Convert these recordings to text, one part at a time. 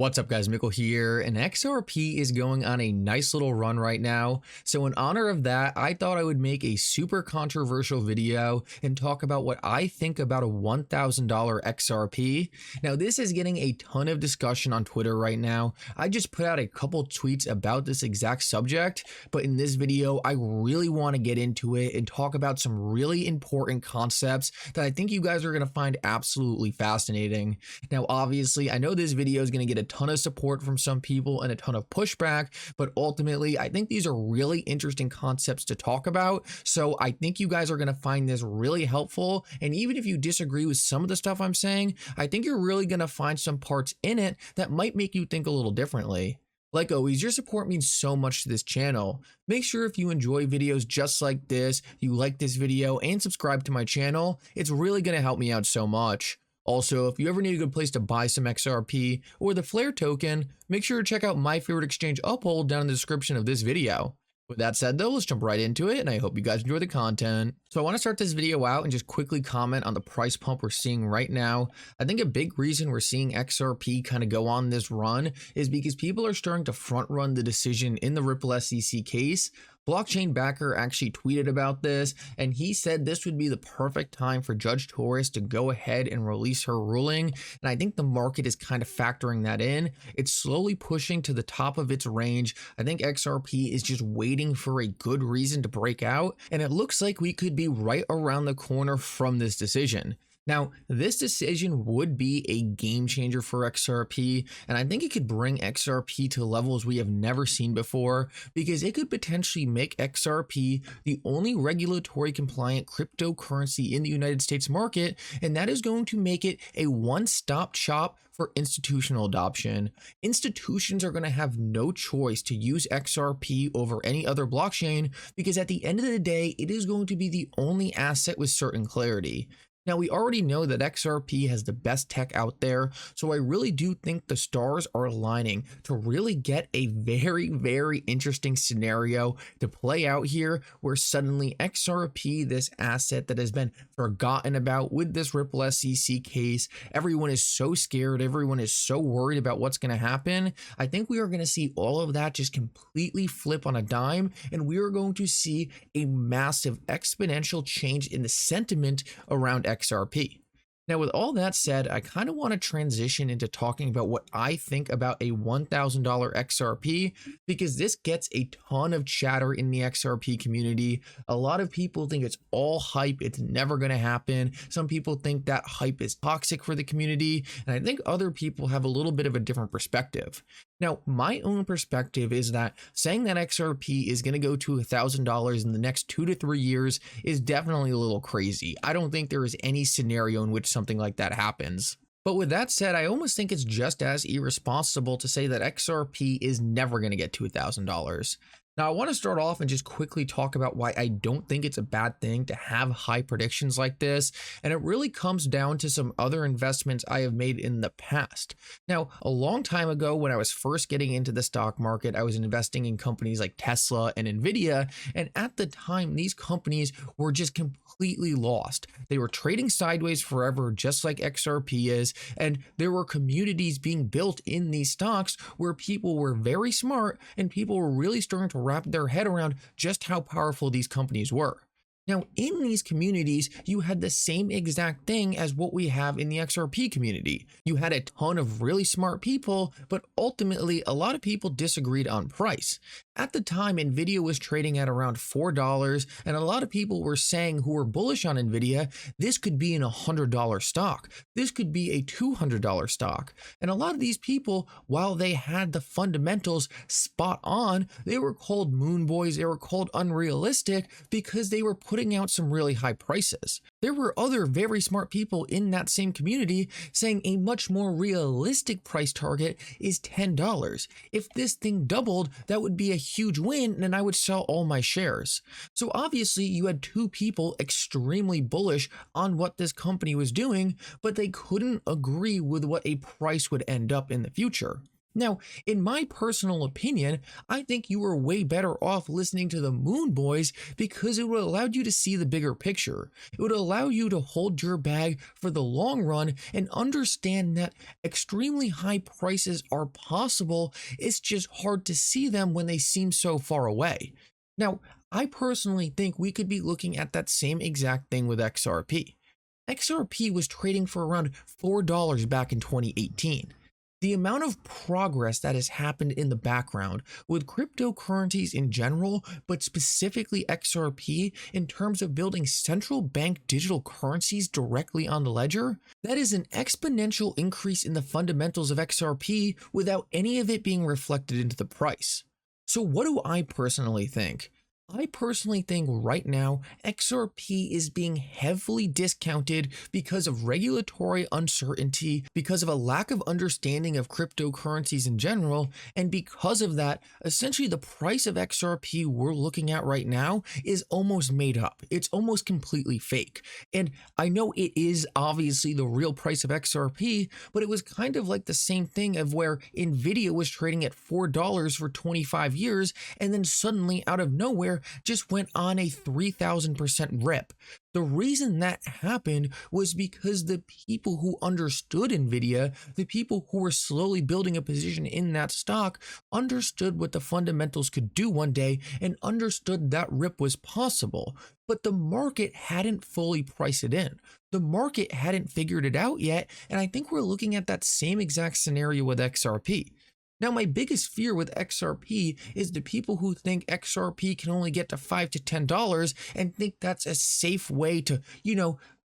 What's up guys, Mickle here, and XRP is going on a nice little run right now. So in honor of that, I thought I would make a super controversial video and talk about what I think about a $1,000 XRP. Now this is getting a ton of discussion on Twitter right now. I just put out a couple tweets about this exact subject, but in this video, I really want to get into it and talk about some really important concepts that I think you guys are going to find absolutely fascinating. Now obviously, I know this video is going to get a ton of support from some people and a ton of pushback, but ultimately I think these are really interesting concepts to talk about. So I think you guys are going to find this really helpful, and even if you disagree with some of the stuff I'm saying, I think you're really going to find some parts in it that might make you think a little differently. Like always, your support means so much to this channel. Make sure if you enjoy videos just like this, you like this video and subscribe to my channel. It's really going to help me out so much. Also, if you ever need a good place to buy some XRP or the Flare token, make sure to check out my favorite exchange, Uphold, down in the description of this video. With that said though, let's jump right into it, and I hope you guys enjoy the content. So I want to start this video out and just quickly comment on the price pump we're seeing right now. I think a big reason we're seeing XRP kind of go on this run is because people are starting to front run the decision in the Ripple SEC case. Blockchain Backer actually tweeted about this, and he said this would be the perfect time for Judge Torres to go ahead and release her ruling, and I think the market is kind of factoring that in. It's slowly pushing to the top of its range. I think XRP is just waiting for a good reason to break out, and it looks like we could be right around the corner from this decision. Now, this decision would be a game changer for XRP, and I think it could bring XRP to levels we have never seen before, because it could potentially make XRP the only regulatory compliant cryptocurrency in the United States market, and that is going to make it a one-stop shop for institutional adoption. Institutions are going to have no choice to use XRP over any other blockchain, because at the end of the day, it is going to be the only asset with certain clarity. Now, we already know that XRP has the best tech out there, so I really do think the stars are aligning to really get a very, very interesting scenario to play out here, where suddenly XRP, this asset that has been forgotten about with this Ripple SEC case, everyone is so scared, everyone is so worried about what's going to happen. I think we are going to see all of that just completely flip on a dime, and we are going to see a massive exponential change in the sentiment around XRP. Now, with all that said, I kind of want to transition into talking about what I think about a $1,000 XRP, because this gets a ton of chatter in the XRP community. A lot of people think it's all hype, it's never going to happen. Some people think that hype is toxic for the community, and I think other people have a little bit of a different perspective. Now, my own perspective is that saying that XRP is going to go to $1,000 in the next 2 to 3 years is definitely a little crazy. I don't think there is any scenario in which something like that happens. But with that said, I almost think it's just as irresponsible to say that XRP is never going to get to $1,000. Now, I want to start off and just quickly talk about why I don't think it's a bad thing to have high predictions like this, and it really comes down to some other investments I have made in the past. Now, a long time ago, when I was first getting into the stock market, I was investing in companies like Tesla and Nvidia, and at the time, these companies were just completely lost. They were trading sideways forever, just like XRP is, and there were communities being built in these stocks where people were very smart and people were really starting to wrap their head around just how powerful these companies were. Now, in these communities, you had the same exact thing as what we have in the XRP community. You had a ton of really smart people, but ultimately, a lot of people disagreed on price. At the time, Nvidia was trading at around $4, and a lot of people were saying, who were bullish on Nvidia, this could be an $100 stock. This could be a $200 stock. And a lot of these people, while they had the fundamentals spot on, they were called moon boys, they were called unrealistic, because they were putting out some really high prices. There were other very smart people in that same community saying a much more realistic price target is $10. If this thing doubled, that would be a huge win, and I would sell all my shares. So obviously you had two people extremely bullish on what this company was doing, but they couldn't agree with what a price would end up in the future. Now, in my personal opinion, I think you were way better off listening to the Moon Boys because it would allow you to see the bigger picture. It would allow you to hold your bag for the long run and understand that extremely high prices are possible. It's just hard to see them when they seem so far away. Now, I personally think we could be looking at that same exact thing with XRP. XRP was trading for around $4 back in 2018. The amount of progress that has happened in the background with cryptocurrencies in general, but specifically XRP in terms of building central bank digital currencies directly on the ledger, that is an exponential increase in the fundamentals of XRP without any of it being reflected into the price. So what do I personally think? I personally think right now XRP is being heavily discounted because of regulatory uncertainty, because of a lack of understanding of cryptocurrencies in general, and because of that, essentially the price of XRP we're looking at right now is almost made up. It's almost completely fake. And I know it is obviously the real price of XRP, but it was kind of like the same thing of where Nvidia was trading at $4 for 25 years, and then suddenly out of nowhere just went on a 3,000% rip. The reason that happened was because the people who understood Nvidia, the people who were slowly building a position in that stock, understood what the fundamentals could do one day and understood that rip was possible. But the market hadn't fully priced it in. The market hadn't figured it out yet, and I think we're looking at that same exact scenario with XRP. Now, my biggest fear with XRP is the people who think XRP can only get to $5 to $10 and think that's a safe way to,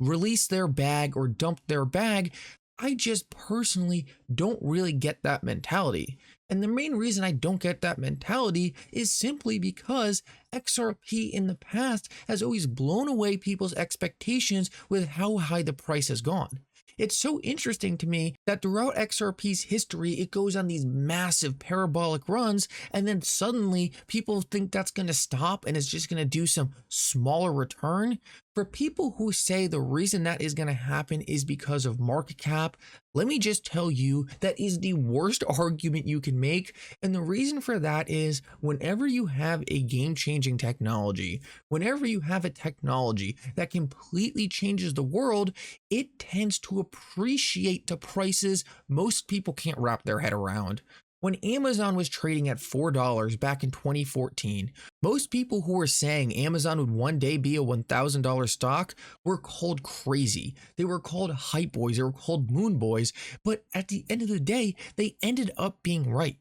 release their bag or dump their bag. I just personally don't really get that mentality. And the main reason I don't get that mentality is simply because XRP in the past has always blown away people's expectations with how high the price has gone. It's so interesting to me that throughout XRP's history, it goes on these massive parabolic runs, and then suddenly people think that's going to stop and it's just going to do some smaller return. For people who say the reason that is going to happen is because of market cap, let me just tell you that is the worst argument you can make. And the reason for that is whenever you have a game-changing technology, whenever you have a technology that completely changes the world, it tends to appreciate to prices most people can't wrap their head around. When Amazon was trading at $4 back in 2014, most people who were saying Amazon would one day be a $1,000 stock were called crazy. They were called hype boys, they were called moon boys, but at the end of the day, they ended up being right.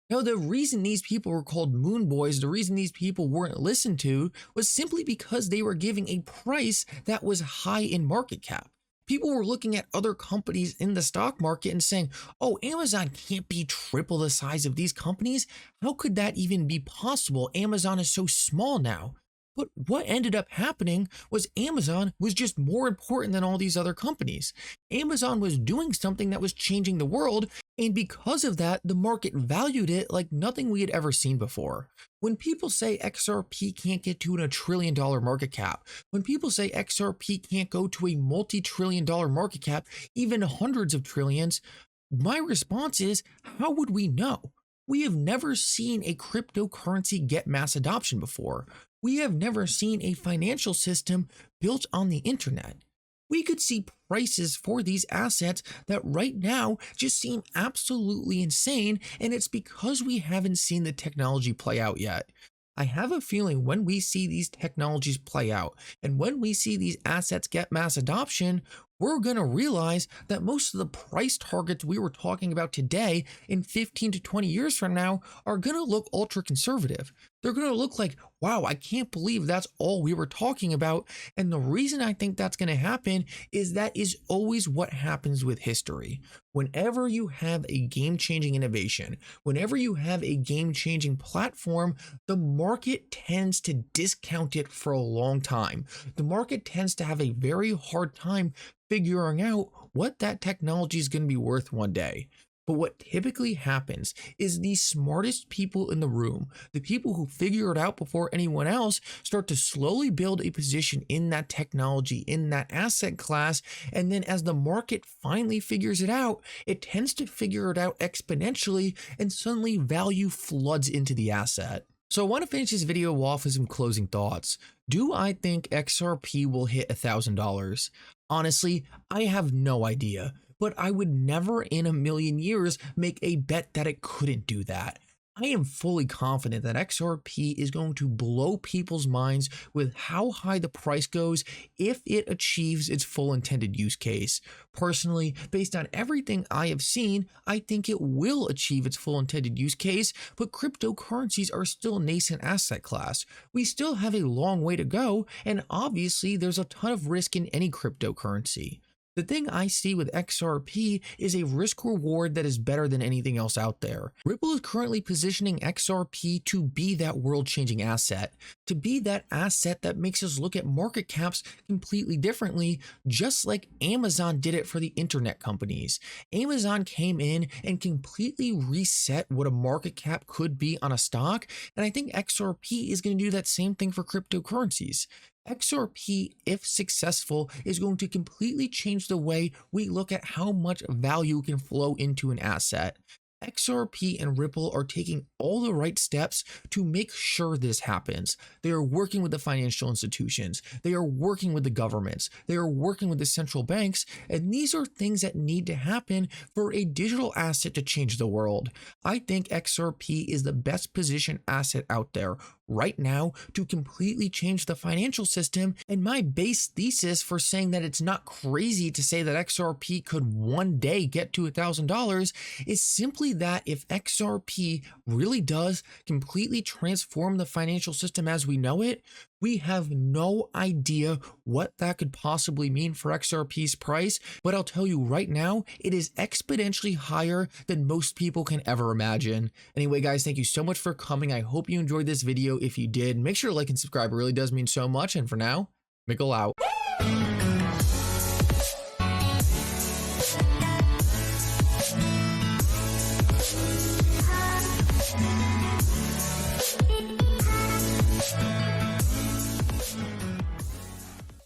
Now, the reason these people were called moon boys, the reason these people weren't listened to was simply because they were giving a price that was high in market cap. People were looking at other companies in the stock market and saying, oh, Amazon can't be triple the size of these companies. How could that even be possible? Amazon is so small now. But what ended up happening was Amazon was just more important than all these other companies. Amazon was doing something that was changing the world, and because of that, the market valued it like nothing we had ever seen before. When people say XRP can't get to a $1 trillion market cap, when people say XRP can't go to a multi-trillion-dollar market cap, even hundreds of trillions, my response is, how would we know? We have never seen a cryptocurrency get mass adoption before. We have never seen a financial system built on the internet. We could see prices for these assets that right now just seem absolutely insane, and it's because we haven't seen the technology play out yet. I have a feeling when we see these technologies play out and when we see these assets get mass adoption, we're going to realize that most of the price targets we were talking about today in 15 to 20 years from now are going to look ultra conservative. They're going to look like, wow, I can't believe that's all we were talking about. And the reason I think that's going to happen is that is always what happens with history. Whenever you have a game-changing innovation, whenever you have a game-changing platform, the market tends to discount it for a long time. The market tends to have a very hard time figuring out what that technology is going to be worth one day. But what typically happens is the smartest people in the room, the people who figure it out before anyone else, start to slowly build a position in that technology, in that asset class. And then as the market finally figures it out, it tends to figure it out exponentially, and suddenly value floods into the asset. So I want to finish this video off with some closing thoughts. Do I think XRP will hit $1,000? Honestly, I have no idea, but I would never in a million years make a bet that it couldn't do that. I am fully confident that XRP is going to blow people's minds with how high the price goes if it achieves its full intended use case. Personally, based on everything I have seen, I think it will achieve its full intended use case, but cryptocurrencies are still a nascent asset class. We still have a long way to go, and obviously there's a ton of risk in any cryptocurrency. The thing I see with XRP is a risk reward that is better than anything else out there. Ripple is currently positioning XRP to be that world-changing asset, to be that asset that makes us look at market caps completely differently, just like Amazon did it for the internet companies. Amazon came in and completely reset what a market cap could be on a stock, and I think XRP is going to do that same thing for cryptocurrencies. XRP, if successful, is going to completely change the way we look at how much value can flow into an asset. XRP and Ripple are taking all the right steps to make sure this happens. They are working with the financial institutions. They are working with the governments. They are working with the central banks. And these are things that need to happen for a digital asset to change the world. I think XRP is the best positioned asset out there right now to completely change the financial system. And my base thesis for saying that it's not crazy to say that XRP could one day get to $1,000 is simply that if XRP really does completely transform the financial system as we know it, we have no idea what that could possibly mean for XRP's price, but I'll tell you right now, it is exponentially higher than most people can ever imagine. Anyway, guys, thank you so much for coming. I hope you enjoyed this video. If you did, make sure to like and subscribe. It really does mean so much. And for now, Mickle out.